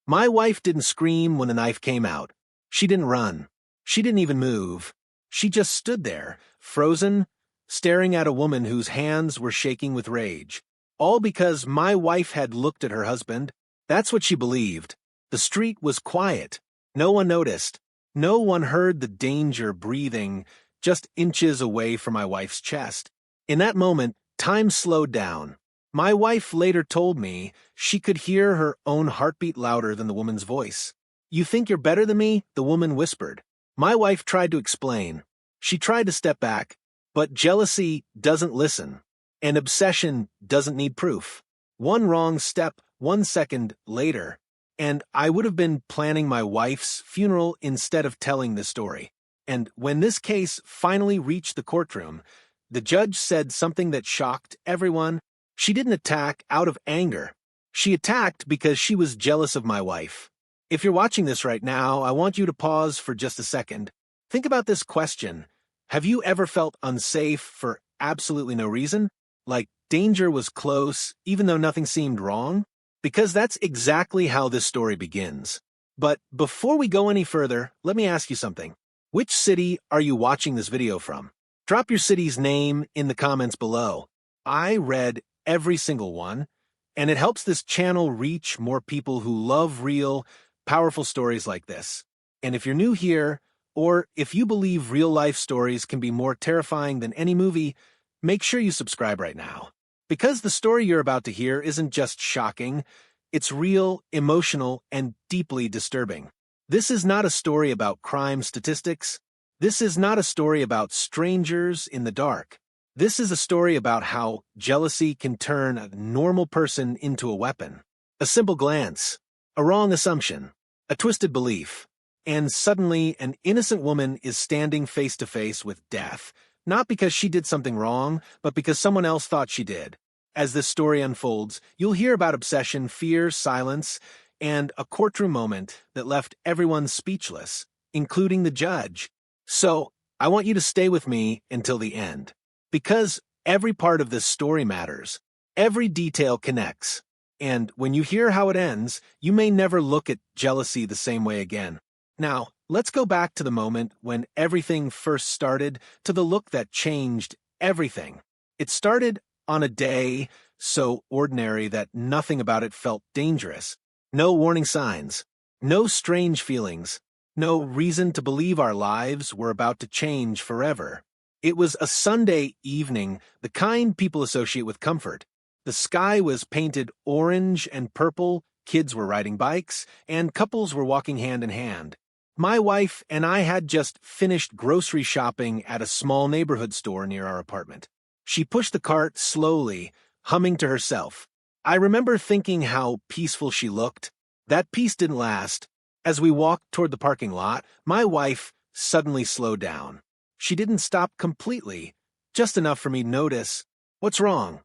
My wife didn't scream when the knife came out. She didn't run. She didn't even move. She just stood there, frozen, staring at a woman whose hands were shaking with rage. All because my wife had looked at her husband. That's what she believed. The street was quiet. No one noticed. No one heard the danger breathing just inches away from my wife's chest. In that moment, time slowed down. My wife later told me she could hear her own heartbeat louder than the woman's voice. "You think you're better than me?" the woman whispered. My wife tried to explain. She tried to step back, but jealousy doesn't listen, and obsession doesn't need proof. One wrong step, 1 second later, and I would have been planning my wife's funeral instead of telling this story. And when this case finally reached the courtroom, the judge said something that shocked everyone. She didn't attack out of anger. She attacked because she was jealous of my wife. If you're watching this right now, I want you to pause for just a second. Think about this question. Have you ever felt unsafe for absolutely no reason? Like danger was close, even though nothing seemed wrong? Because that's exactly how this story begins. But before we go any further, let me ask you something. Which city are you watching this video from? Drop your city's name in the comments below. I read every single one, and it helps this channel reach more people who love real, powerful stories like this. And if you're new here, or if you believe real-life stories can be more terrifying than any movie, make sure you subscribe right now. Because the story you're about to hear isn't just shocking, it's real, emotional, and deeply disturbing. This is not a story about crime statistics. This is not a story about strangers in the dark. This is a story about how jealousy can turn a normal person into a weapon. A simple glance, a wrong assumption, a twisted belief, and suddenly an innocent woman is standing face to face with death, not because she did something wrong, but because someone else thought she did. As this story unfolds, you'll hear about obsession, fear, silence, and a courtroom moment that left everyone speechless, including the judge. So, I want you to stay with me until the end. Because every part of this story matters. Every detail connects. And when you hear how it ends, you may never look at jealousy the same way again. Now, let's go back to the moment when everything first started, to the look that changed everything. It started on a day so ordinary that nothing about it felt dangerous. No warning signs. No strange feelings. No reason to believe our lives were about to change forever. It was a Sunday evening, the kind people associate with comfort. The sky was painted orange and purple, kids were riding bikes, and couples were walking hand in hand. My wife and I had just finished grocery shopping at a small neighborhood store near our apartment. She pushed the cart slowly, humming to herself. I remember thinking how peaceful she looked. That peace didn't last. As we walked toward the parking lot, my wife suddenly slowed down. She didn't stop completely, just enough for me to notice. "What's wrong?"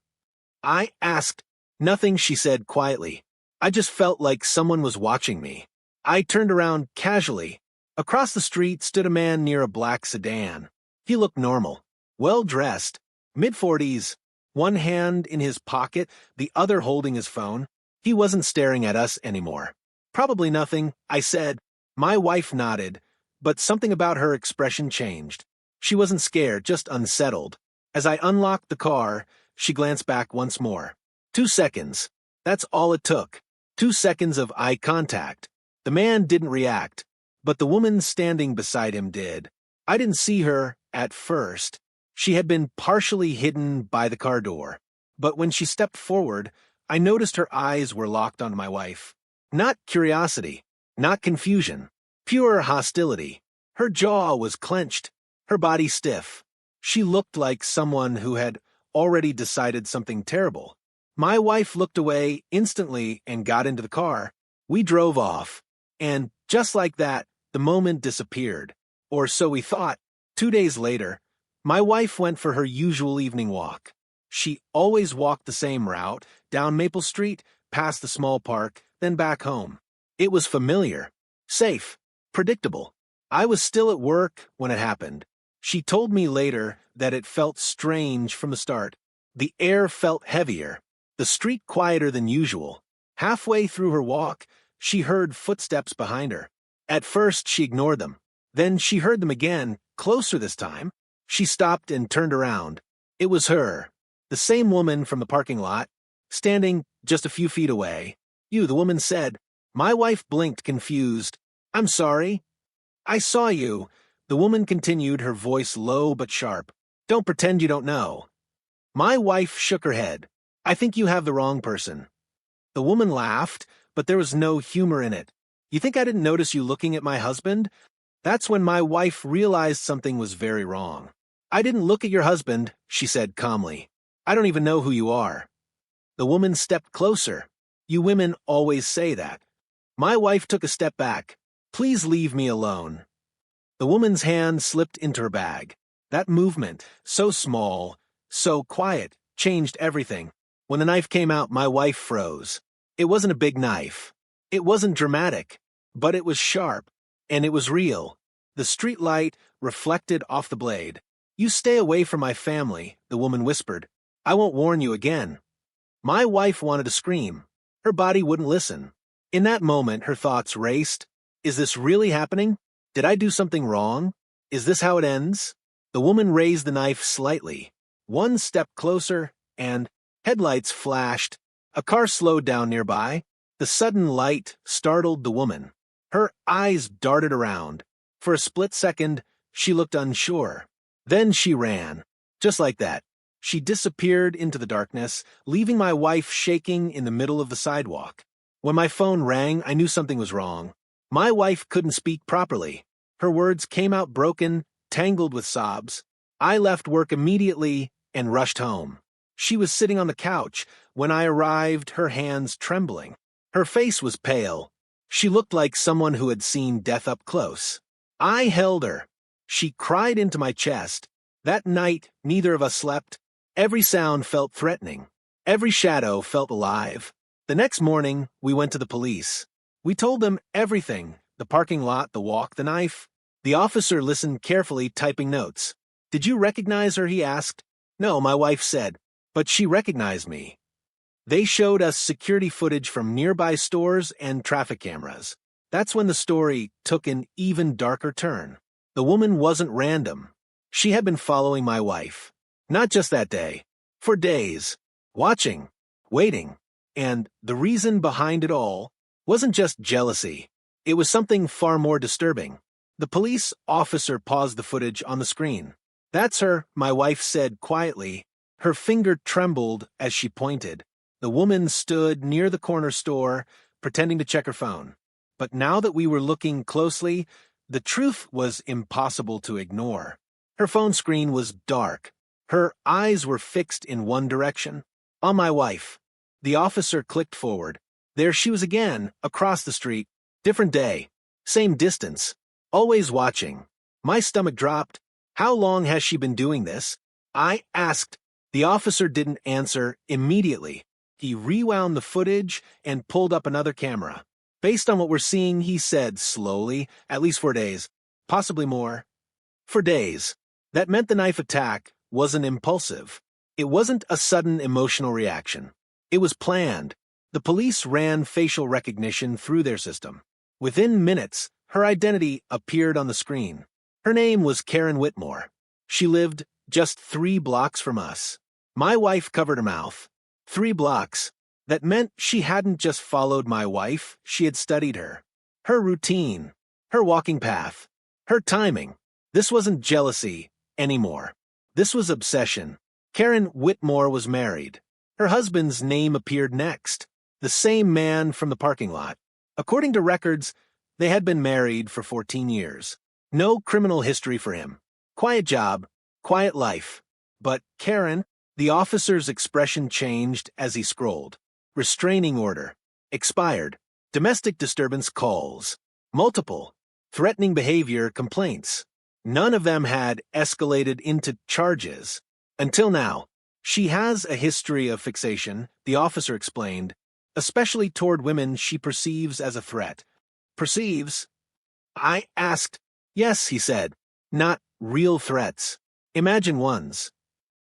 I asked. "Nothing," she said quietly. I just felt like someone was watching me. I turned around casually. Across the street stood a man near a black sedan. He looked normal, well-dressed, mid-40s, one hand in his pocket, the other holding his phone. He wasn't staring at us anymore. "Probably nothing," I said. My wife nodded, but something about her expression changed. She wasn't scared, just unsettled. As I unlocked the car, she glanced back once more. 2 seconds. That's all it took. 2 seconds of eye contact. The man didn't react, but the woman standing beside him did. I didn't see her at first. She had been partially hidden by the car door. But when she stepped forward, I noticed her eyes were locked on my wife. Not curiosity, not confusion, pure hostility. Her jaw was clenched, her body stiff. She looked like someone who had already decided something terrible. My wife looked away instantly and got into the car. We drove off. And just like that, the moment disappeared. Or so we thought. 2 days later, my wife went for her usual evening walk. She always walked the same route, down Maple Street, past the small park, then back home. It was familiar, safe, predictable. I was still at work when it happened. She told me later that it felt strange from the start. The air felt heavier, the street quieter than usual. Halfway through her walk, she heard footsteps behind her. At first, she ignored them. Then she heard them again, closer this time. She stopped and turned around. It was her, the same woman from the parking lot, standing just a few feet away. "You," the woman said. My wife blinked, confused. "I'm sorry." "I saw you." The woman continued, her voice low but sharp. "Don't pretend you don't know." My wife shook her head. "I think you have the wrong person." The woman laughed, but there was no humor in it. "You think I didn't notice you looking at my husband?" That's when my wife realized something was very wrong. "I didn't look at your husband," she said calmly. "I don't even know who you are." The woman stepped closer. "You women always say that." My wife took a step back. "Please leave me alone." The woman's hand slipped into her bag. That movement, so small, so quiet, changed everything. When the knife came out, my wife froze. It wasn't a big knife. It wasn't dramatic, but it was sharp, and it was real. The street light reflected off the blade. "You stay away from my family," the woman whispered. "I won't warn you again." My wife wanted to scream. Her body wouldn't listen. In that moment, her thoughts raced. Is this really happening? Did I do something wrong? Is this how it ends? The woman raised the knife slightly. One step closer, and headlights flashed. A car slowed down nearby. The sudden light startled the woman. Her eyes darted around. For a split second, she looked unsure. Then she ran. Just like that. She disappeared into the darkness, leaving my wife shaking in the middle of the sidewalk. When my phone rang, I knew something was wrong. My wife couldn't speak properly. Her words came out broken, tangled with sobs. I left work immediately and rushed home. She was sitting on the couch. When I arrived, her hands trembling. Her face was pale. She looked like someone who had seen death up close. I held her. She cried into my chest. That night, neither of us slept. Every sound felt threatening. Every shadow felt alive. The next morning, we went to the police. We told them everything: the parking lot, the walk, the knife. The officer listened carefully, typing notes. "Did you recognize her?" he asked. "No," my wife said, "but she recognized me." They showed us security footage from nearby stores and traffic cameras. That's when the story took an even darker turn. The woman wasn't random. She had been following my wife. Not just that day. For days. Watching. Waiting. And the reason behind it all wasn't just jealousy. It was something far more disturbing. The police officer paused the footage on the screen. "That's her," my wife said quietly. Her finger trembled as she pointed. The woman stood near the corner store, pretending to check her phone. But now that we were looking closely, the truth was impossible to ignore. Her phone screen was dark. Her eyes were fixed in one direction, on my wife. The officer clicked forward. There she was again, across the street. Different day. Same distance. Always watching. My stomach dropped. How long has she been doing this? I asked. The officer didn't answer immediately. He rewound the footage and pulled up another camera. "Based on what we're seeing," he said slowly, "at least 4 days. Possibly more." For days. That meant the knife attack wasn't impulsive. It wasn't a sudden emotional reaction. It was planned. The police ran facial recognition through their system. Within minutes, her identity appeared on the screen. Her name was Karen Whitmore. She lived just 3 blocks from us. My wife covered her mouth. 3 blocks. That meant she hadn't just followed my wife, she had studied her. Her routine. Her walking path. Her timing. This wasn't jealousy anymore. This was obsession. Karen Whitmore was married. Her husband's name appeared next. The same man from the parking lot. According to records, they had been married for 14 years. No criminal history for him. Quiet job, quiet life. But Karen, the officer's expression changed as he scrolled. Restraining order. Expired. Domestic disturbance calls. Multiple. Threatening behavior complaints. None of them had escalated into charges. Until now. She has a history of fixation, the officer explained, especially toward women she perceives as a threat. Perceives? I asked. Yes, he said. Not real threats. Imagine ones.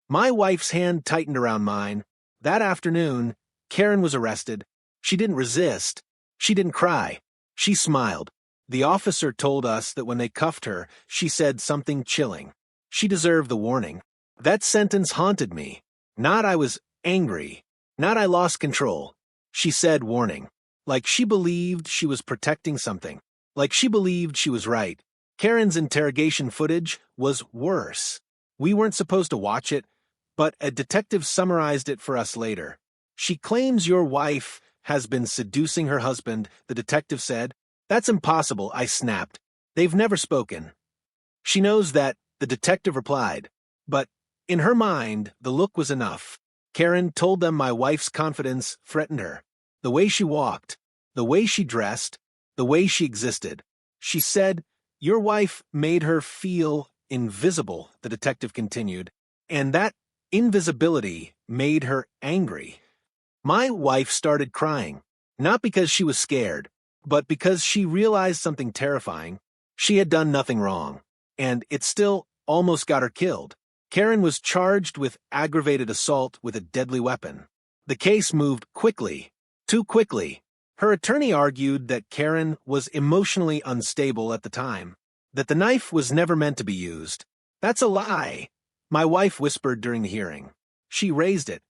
My wife's hand tightened around mine. That afternoon, Karen was arrested. She didn't resist. She didn't cry. She smiled. The officer told us that when they cuffed her, she said something chilling. She deserved the warning. That sentence haunted me. Not I was angry. Not I lost control. She said warning. Like she believed she was protecting something. Like she believed she was right. Karen's interrogation footage was worse. We weren't supposed to watch it, but a detective summarized it for us later. She claims your wife has been seducing her husband, the detective said. That's impossible, I snapped. They've never spoken. She knows that, the detective replied. But, in her mind, the look was enough. Karen told them my wife's confidence threatened her. The way she walked, the way she dressed, the way she existed. She said, your wife made her feel invisible, the detective continued, and that invisibility made her angry. My wife started crying, not because she was scared, but because she realized something terrifying. She had done nothing wrong, and it still almost got her killed. Karen was charged with aggravated assault with a deadly weapon. The case moved quickly, too quickly. Her attorney argued that Karen was emotionally unstable at the time, that the knife was never meant to be used. That's a lie, my wife whispered during the hearing. She raised it.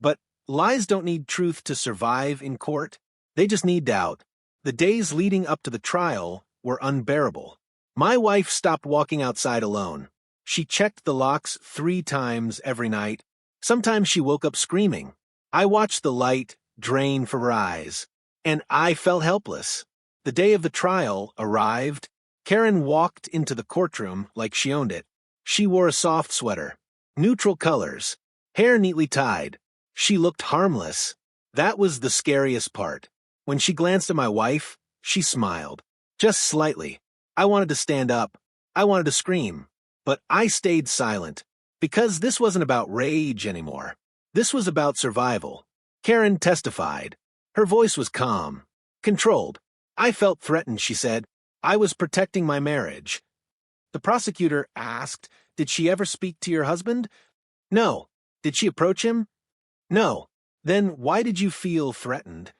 But lies don't need truth to survive in court. They just need doubt. The days leading up to the trial were unbearable. My wife stopped walking outside alone. She checked the locks 3 times every night. Sometimes she woke up screaming. I watched the light drain from her eyes, and I felt helpless. The day of the trial arrived. Karen walked into the courtroom like she owned it. She wore a soft sweater, neutral colors, hair neatly tied. She looked harmless. That was the scariest part. When she glanced at my wife, she smiled. Just slightly. I wanted to stand up. I wanted to scream. But I stayed silent, because this wasn't about rage anymore. This was about survival. Karen testified. Her voice was calm, controlled. I felt threatened, she said. I was protecting my marriage. The prosecutor asked, did she ever speak to your husband? No. Did she approach him? No. Then why did you feel threatened?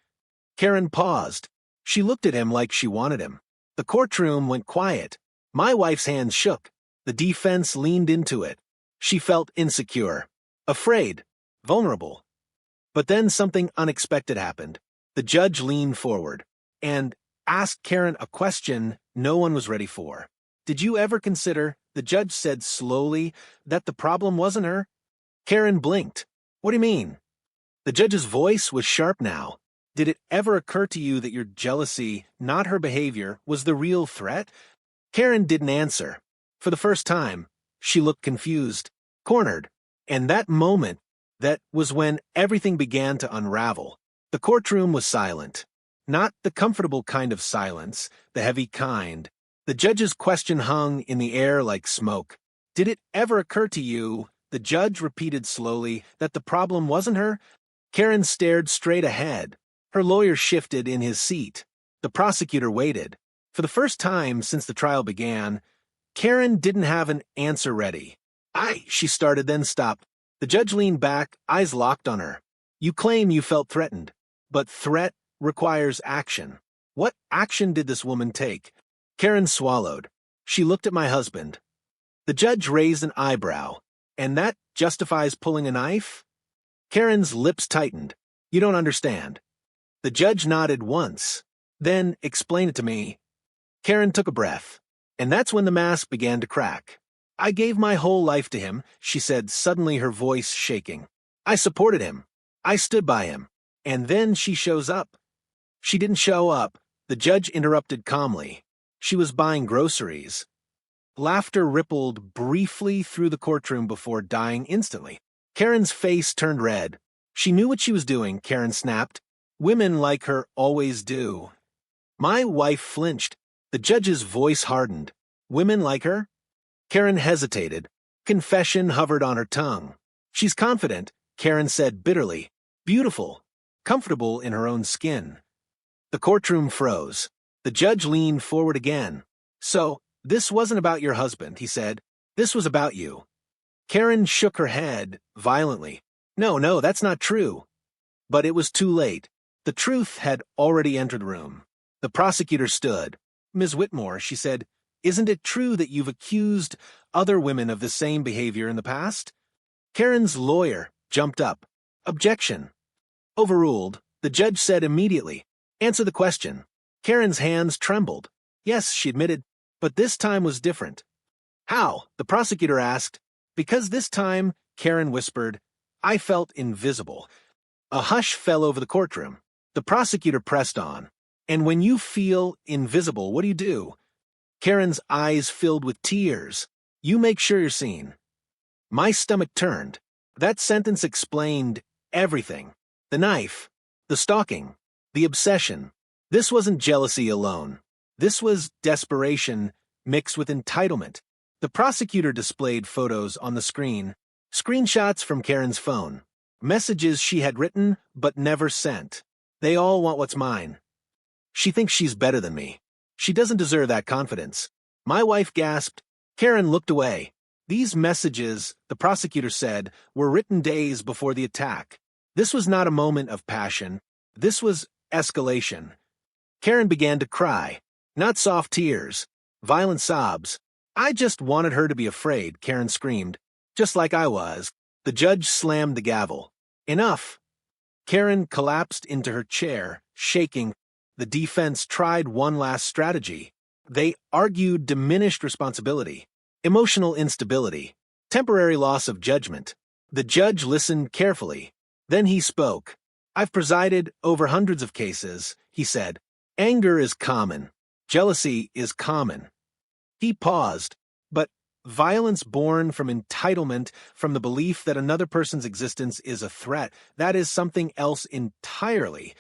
Karen paused. She looked at him like she wanted him. The courtroom went quiet. My wife's hands shook. The defense leaned into it. She felt insecure, afraid, vulnerable. But then something unexpected happened. The judge leaned forward and asked Karen a question no one was ready for. Did you ever consider, the judge said slowly, that the problem wasn't her? Karen blinked. What do you mean? The judge's voice was sharp now. Did it ever occur to you that your jealousy, not her behavior, was the real threat? Karen didn't answer. For the first time, she looked confused, cornered. And that moment, that was when everything began to unravel. The courtroom was silent. Not the comfortable kind of silence, the heavy kind. The judge's question hung in the air like smoke. Did it ever occur to you, the judge repeated slowly, that the problem wasn't her? Karen stared straight ahead. Her lawyer shifted in his seat. The prosecutor waited. For the first time since the trial began, Karen didn't have an answer ready. She started, then stopped. The judge leaned back, eyes locked on her. You claim you felt threatened, but threat requires action. What action did this woman take? Karen swallowed. She looked at my husband. The judge raised an eyebrow. And that justifies pulling a knife? Karen's lips tightened. You don't understand. The judge nodded once. Then, explain it to me. Karen took a breath. And that's when the mask began to crack. I gave my whole life to him, she said, suddenly her voice shaking. I supported him. I stood by him. And then she shows up. She didn't show up, the judge interrupted calmly. She was buying groceries. Laughter rippled briefly through the courtroom before dying instantly. Karen's face turned red. She knew what she was doing, Karen snapped. Women like her always do. My wife flinched. The judge's voice hardened. Women like her? Karen hesitated. Confession hovered on her tongue. She's confident, Karen said bitterly. Beautiful. Comfortable in her own skin. The courtroom froze. The judge leaned forward again. So, this wasn't about your husband, he said. This was about you. Karen shook her head violently. No, that's not true. But it was too late. The truth had already entered the room. The prosecutor stood. "Ms. Whitmore," she said, "isn't it true that you've accused other women of the same behavior in the past?" Karen's lawyer jumped up. "Objection." Overruled, the judge said immediately, "Answer the question." Karen's hands trembled. "Yes," she admitted, "but this time was different." "How?" the prosecutor asked. "Because this time," Karen whispered, "I felt invisible." A hush fell over the courtroom. The prosecutor pressed on. "And when you feel invisible, what do you do?" Karen's eyes filled with tears. "You make sure you're seen." My stomach turned. That sentence explained everything. The knife, the stalking, the obsession. This wasn't jealousy alone. This was desperation mixed with entitlement. The prosecutor displayed photos on the screen, screenshots from Karen's phone, messages she had written but never sent. "They all want what's mine. She thinks she's better than me. She doesn't deserve that confidence." My wife gasped. Karen looked away. These messages, the prosecutor said, were written days before the attack. This was not a moment of passion. This was escalation. Karen began to cry. Not soft tears, violent sobs. "I just wanted her to be afraid," Karen screamed. "Just like I was." The judge slammed the gavel. "Enough." Karen collapsed into her chair, shaking. The defense tried one last strategy. They argued diminished responsibility, emotional instability, temporary loss of judgment. The judge listened carefully. Then he spoke. "I've presided over hundreds of cases," he said. "Anger is common. Jealousy is common." He paused. "But violence born from entitlement, from the belief that another person's existence is a threat, that is something else entirely."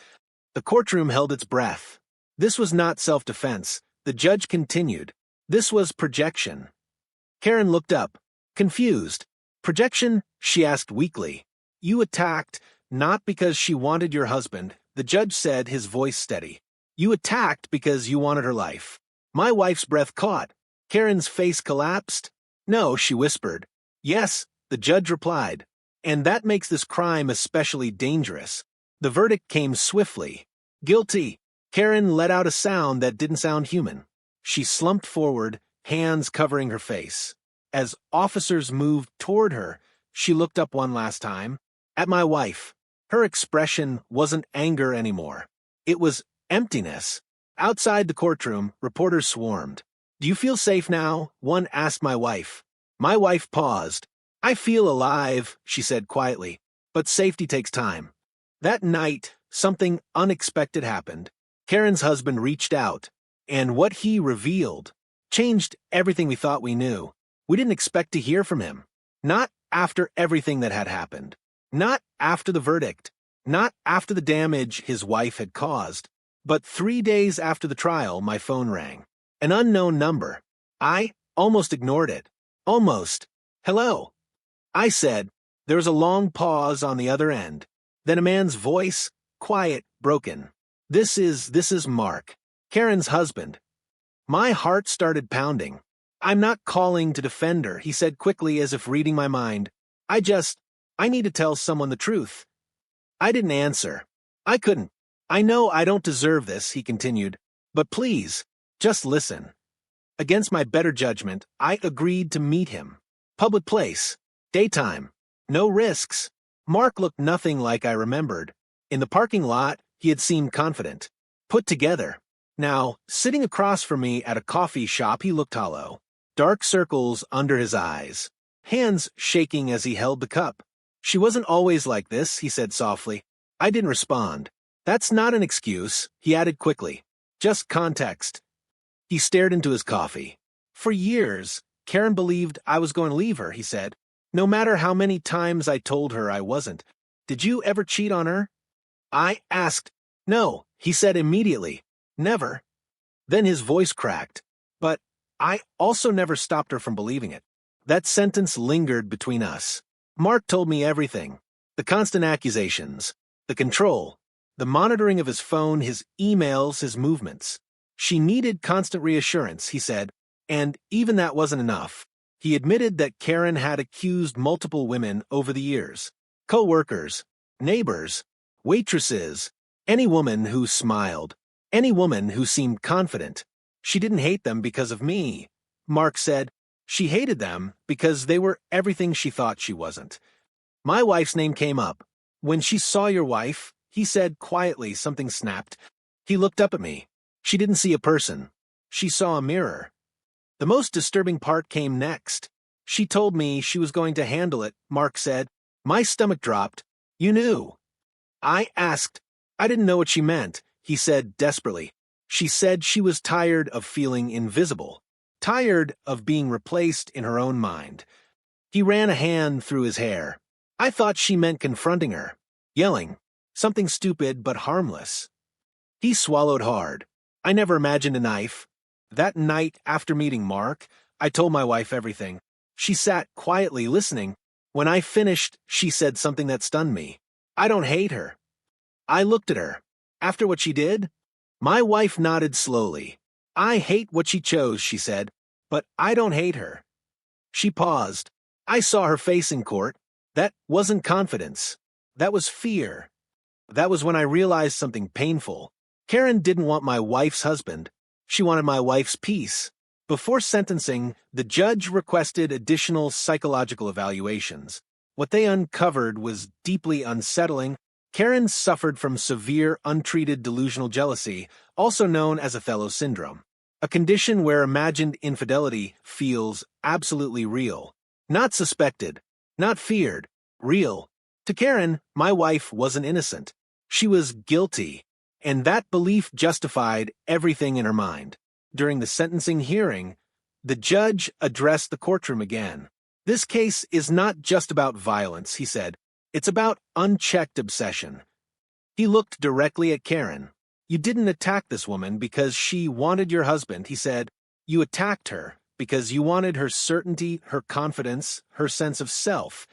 The courtroom held its breath. This was not self-defense. The judge continued. This was projection. Karen looked up, confused. "Projection?" she asked weakly. "You attacked, not because she wanted your husband," the judge said, his voice steady. "You attacked because you wanted her life." My wife's breath caught. Karen's face collapsed. "No," she whispered. "Yes," the judge replied. "And that makes this crime especially dangerous." The verdict came swiftly. Guilty. Karen let out a sound that didn't sound human. She slumped forward, hands covering her face. As officers moved toward her, she looked up one last time, at my wife. Her expression wasn't anger anymore. It was emptiness. Outside the courtroom, reporters swarmed. "Do you feel safe now?" one asked my wife. My wife paused. "I feel alive," she said quietly, "but safety takes time." That night, something unexpected happened. Karen's husband reached out, and what he revealed changed everything we thought we knew. We didn't expect to hear from him. Not after everything that had happened. Not after the verdict. Not after the damage his wife had caused. But 3 days after the trial, my phone rang. An unknown number. I almost ignored it. Almost. "Hello." I said. There was a long pause on the other end. Then a man's voice, quiet, broken. This is Mark, Karen's husband." My heart started pounding. "I'm not calling to defend her," he said quickly as if reading my mind. I need to tell someone the truth." I didn't answer. I couldn't. "I know I don't deserve this," he continued. "But please, just listen." Against my better judgment, I agreed to meet him. Public place. Daytime. No risks. Mark looked nothing like I remembered. In the parking lot, he had seemed confident, put together. Now, sitting across from me at a coffee shop, he looked hollow. Dark circles under his eyes. Hands shaking as he held the cup. "She wasn't always like this," he said softly. I didn't respond. "That's not an excuse," he added quickly. "Just context." He stared into his coffee. "For years, Karen believed I was going to leave her," he said. "No matter how many times I told her I wasn't. Did you ever cheat on her?" I asked. "No," he said immediately. "Never." Then his voice cracked. "But I also never stopped her from believing it." That sentence lingered between us. Mark told me everything. The constant accusations, the control, the monitoring of his phone, his emails, his movements. She needed constant reassurance, he said, and even that wasn't enough. He admitted that Karen had accused multiple women over the years. Co-workers, neighbors, waitresses, Any woman who smiled. Any woman who seemed confident. She didn't hate them because of me. Mark said, she hated them because they were everything she thought she wasn't. My wife's name came up. When she saw your wife, he said quietly, something snapped. He looked up at me. She didn't see a person. She saw a mirror. The most disturbing part came next. She told me she was going to handle it, Mark said. My stomach dropped. You knew. I asked. I didn't know what she meant, he said desperately. She said she was tired of feeling invisible, tired of being replaced in her own mind. He ran a hand through his hair. I thought she meant confronting her, yelling, something stupid but harmless. He swallowed hard. I never imagined a knife. That night after meeting Mark, I told my wife everything. She sat quietly listening. When I finished, she said something that stunned me. I don't hate her. I looked at her. After what she did? My wife nodded slowly. I hate what she chose, she said, but I don't hate her. She paused. I saw her face in court. That wasn't confidence. That was fear. That was when I realized something painful. Karen didn't want my wife's husband. She wanted my wife's peace. Before sentencing, the judge requested additional psychological evaluations. What they uncovered was deeply unsettling. Karen suffered from severe, untreated delusional jealousy, also known as Othello syndrome, a condition where imagined infidelity feels absolutely real. Not suspected, not feared, real. To Karen, my wife wasn't innocent. She was guilty, and that belief justified everything in her mind. During the sentencing hearing, the judge addressed the courtroom again. This case is not just about violence, he said. It's about unchecked obsession. He looked directly at Karen. You didn't attack this woman because she wanted your husband, he said. You attacked her because you wanted her certainty, her confidence, her sense of self.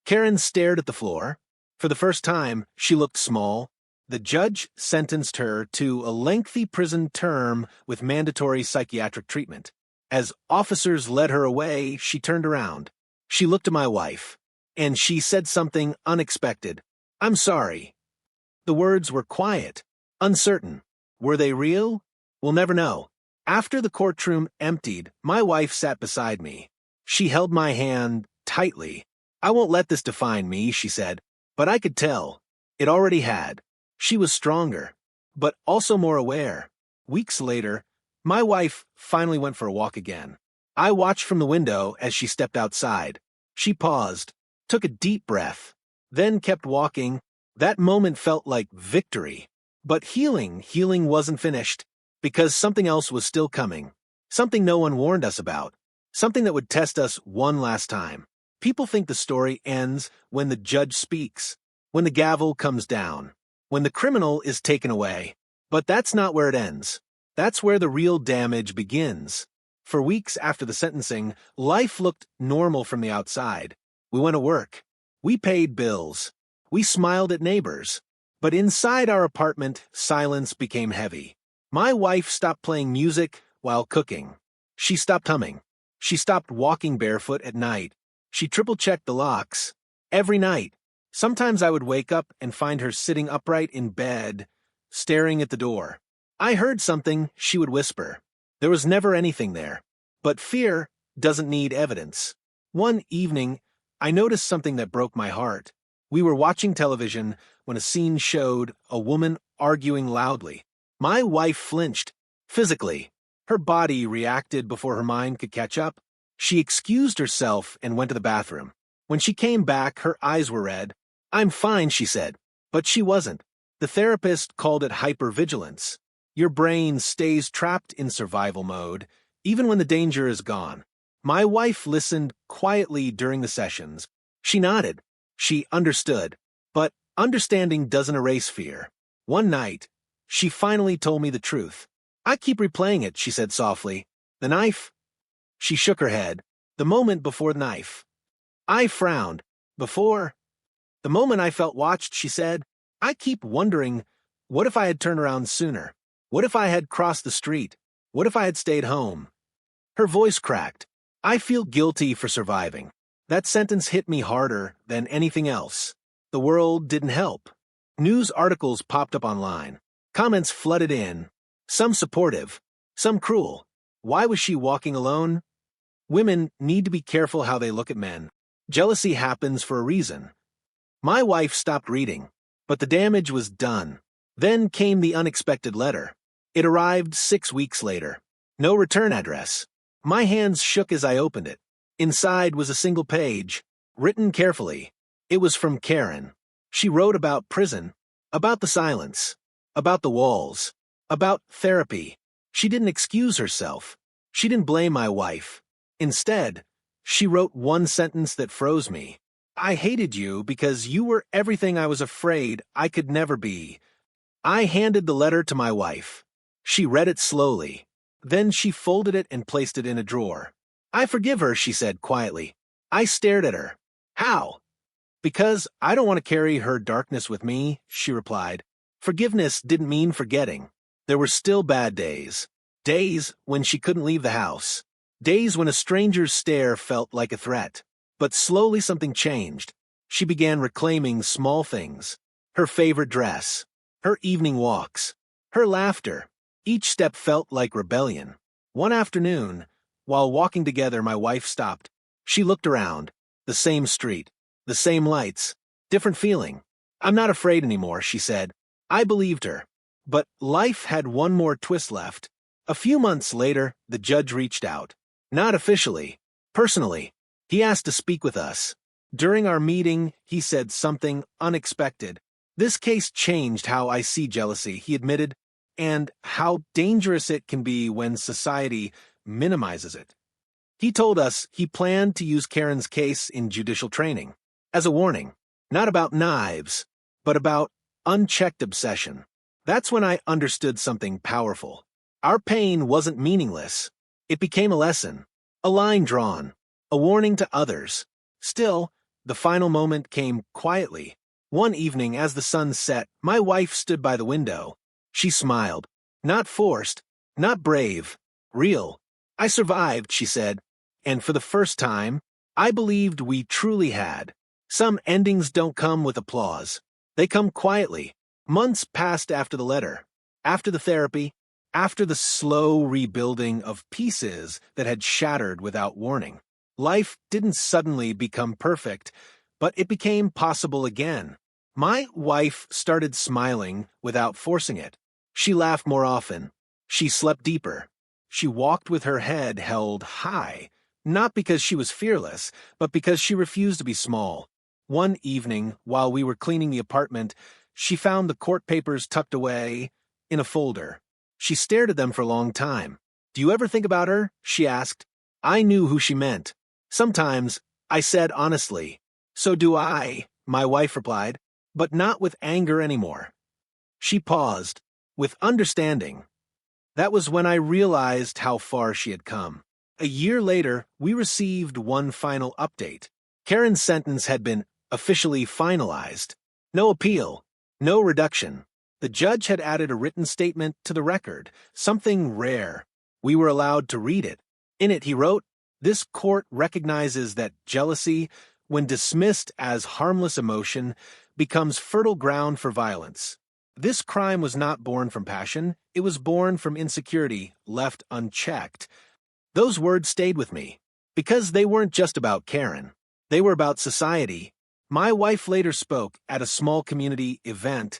Karen stared at the floor. For the first time, she looked small. The judge sentenced her to a lengthy prison term with mandatory psychiatric treatment. As officers led her away, she turned around. She looked at my wife, and she said something unexpected. I'm sorry. The words were quiet, uncertain. Were they real? We'll never know. After the courtroom emptied, my wife sat beside me. She held my hand tightly. I won't let this define me, she said, but I could tell. It already had. She was stronger, but also more aware. Weeks later, my wife finally went for a walk again. I watched from the window as she stepped outside. She paused, took a deep breath, then kept walking. That moment felt like victory. But healing wasn't finished, because something else was still coming. Something no one warned us about. Something that would test us one last time. People think the story ends when the judge speaks, when the gavel comes down, when the criminal is taken away. But that's not where it ends. That's where the real damage begins. For weeks after the sentencing, life looked normal from the outside. We went to work. We paid bills. We smiled at neighbors. But inside our apartment, silence became heavy. My wife stopped playing music while cooking. She stopped humming. She stopped walking barefoot at night. She triple-checked the locks. Every night. Sometimes I would wake up and find her sitting upright in bed, staring at the door. I heard something, she would whisper. There was never anything there. But fear doesn't need evidence. One evening, I noticed something that broke my heart. We were watching television when a scene showed a woman arguing loudly. My wife flinched, physically. Her body reacted before her mind could catch up. She excused herself and went to the bathroom. When she came back, her eyes were red. I'm fine, she said. But she wasn't. The therapist called it hypervigilance. Your brain stays trapped in survival mode, even when the danger is gone. My wife listened quietly during the sessions. She nodded. She understood. But understanding doesn't erase fear. One night, she finally told me the truth. I keep replaying it, she said softly. The knife? She shook her head. The moment before the knife. I frowned. Before? The moment I felt watched, she said. I keep wondering, what if I had turned around sooner? What if I had crossed the street? What if I had stayed home? Her voice cracked. I feel guilty for surviving. That sentence hit me harder than anything else. The world didn't help. News articles popped up online. Comments flooded in. Some supportive, some cruel. Why was she walking alone? Women need to be careful how they look at men. Jealousy happens for a reason. My wife stopped reading, but the damage was done. Then came the unexpected letter. It arrived 6 weeks later. No return address. My hands shook as I opened it. Inside was a single page, written carefully. It was from Karen. She wrote about prison, about the silence, about the walls, about therapy. She didn't excuse herself. She didn't blame my wife. Instead, she wrote one sentence that froze me. I hated you because you were everything I was afraid I could never be. I handed the letter to my wife. She read it slowly. Then she folded it and placed it in a drawer. I forgive her, she said quietly. I stared at her. How? Because I don't want to carry her darkness with me, she replied. Forgiveness didn't mean forgetting. There were still bad days. Days when she couldn't leave the house. Days when a stranger's stare felt like a threat. But slowly something changed. She began reclaiming small things. Her favorite dress. Her evening walks. Her laughter. Each step felt like rebellion. One afternoon, while walking together, my wife stopped. She looked around. The same street. The same lights. Different feeling. I'm not afraid anymore, she said. I believed her. But life had one more twist left. A few months later, the judge reached out. Not officially. Personally. He asked to speak with us. During our meeting, he said something unexpected. This case changed how I see jealousy, he admitted, and how dangerous it can be when society minimizes it. He told us he planned to use Karen's case in judicial training, as a warning, not about knives, but about unchecked obsession. That's when I understood something powerful. Our pain wasn't meaningless. It became a lesson, a line drawn, a warning to others. Still, the final moment came quietly. One evening, as the sun set, my wife stood by the window. She smiled. Not forced, not brave, real. I survived, she said, and for the first time, I believed we truly had. Some endings don't come with applause. They come quietly. Months passed after the letter, after the therapy, after the slow rebuilding of pieces that had shattered without warning. Life didn't suddenly become perfect, but it became possible again. My wife started smiling without forcing it. She laughed more often. She slept deeper. She walked with her head held high, not because she was fearless, but because she refused to be small. One evening, while we were cleaning the apartment, she found the court papers tucked away in a folder. She stared at them for a long time. Do you ever think about her? She asked. I knew who she meant. Sometimes, I said honestly. So do I, my wife replied, but not with anger anymore. She paused, with understanding. That was when I realized how far she had come. A year later, we received one final update. Karen's sentence had been officially finalized. No appeal, no reduction. The judge had added a written statement to the record, something rare. We were allowed to read it. In it, he wrote, "This court recognizes that jealousy, when dismissed as harmless emotion, becomes fertile ground for violence. This crime was not born from passion, it was born from insecurity, left unchecked." Those words stayed with me, because they weren't just about Karen. They were about society. My wife later spoke at a small community event,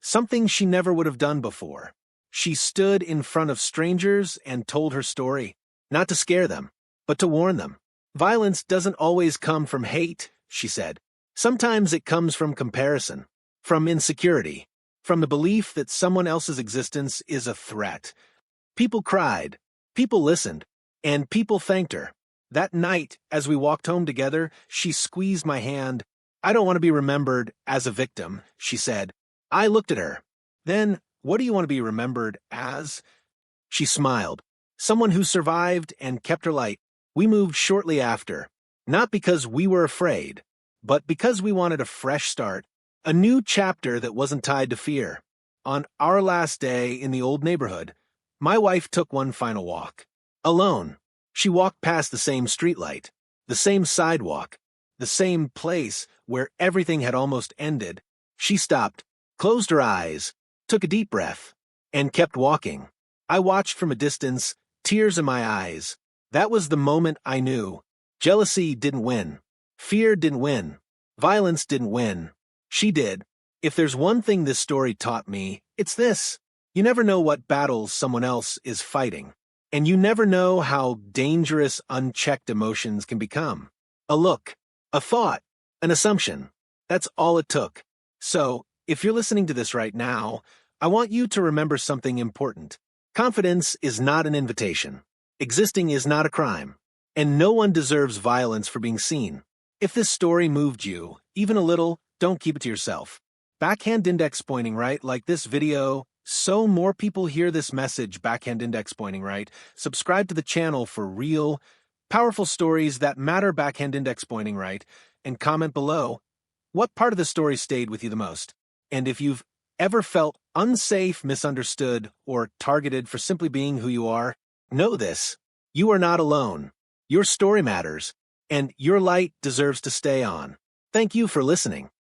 something she never would have done before. She stood in front of strangers and told her story, not to scare them, but to warn them. Violence doesn't always come from hate, she said. Sometimes it comes from comparison, from insecurity, from the belief that someone else's existence is a threat. People cried, people listened, and people thanked her. That night, as we walked home together, she squeezed my hand. I don't want to be remembered as a victim, she said. I looked at her. Then, what do you want to be remembered as? She smiled. Someone who survived and kept her light. We moved shortly after, not because we were afraid, but because we wanted a fresh start, a new chapter that wasn't tied to fear. On our last day in the old neighborhood, my wife took one final walk. Alone, she walked past the same streetlight, the same sidewalk, the same place where everything had almost ended. She stopped, closed her eyes, took a deep breath, and kept walking. I watched from a distance, tears in my eyes. That was the moment I knew. Jealousy didn't win. Fear didn't win. Violence didn't win. She did. If there's one thing this story taught me, it's this. You never know what battles someone else is fighting. And you never know how dangerous unchecked emotions can become. A look, a thought, an assumption. That's all it took. So, if you're listening to this right now, I want you to remember something important. Confidence is not an invitation. Existing is not a crime. And no one deserves violence for being seen. If this story moved you, even a little, don't keep it to yourself. Backhand index pointing right, like this video, so more people hear this message, backhand index pointing right. Subscribe to the channel for real, powerful stories that matter, backhand index pointing right, and comment below what part of the story stayed with you the most. And if you've ever felt unsafe, misunderstood, or targeted for simply being who you are, know this. You are not alone. Your story matters, and your light deserves to stay on. Thank you for listening.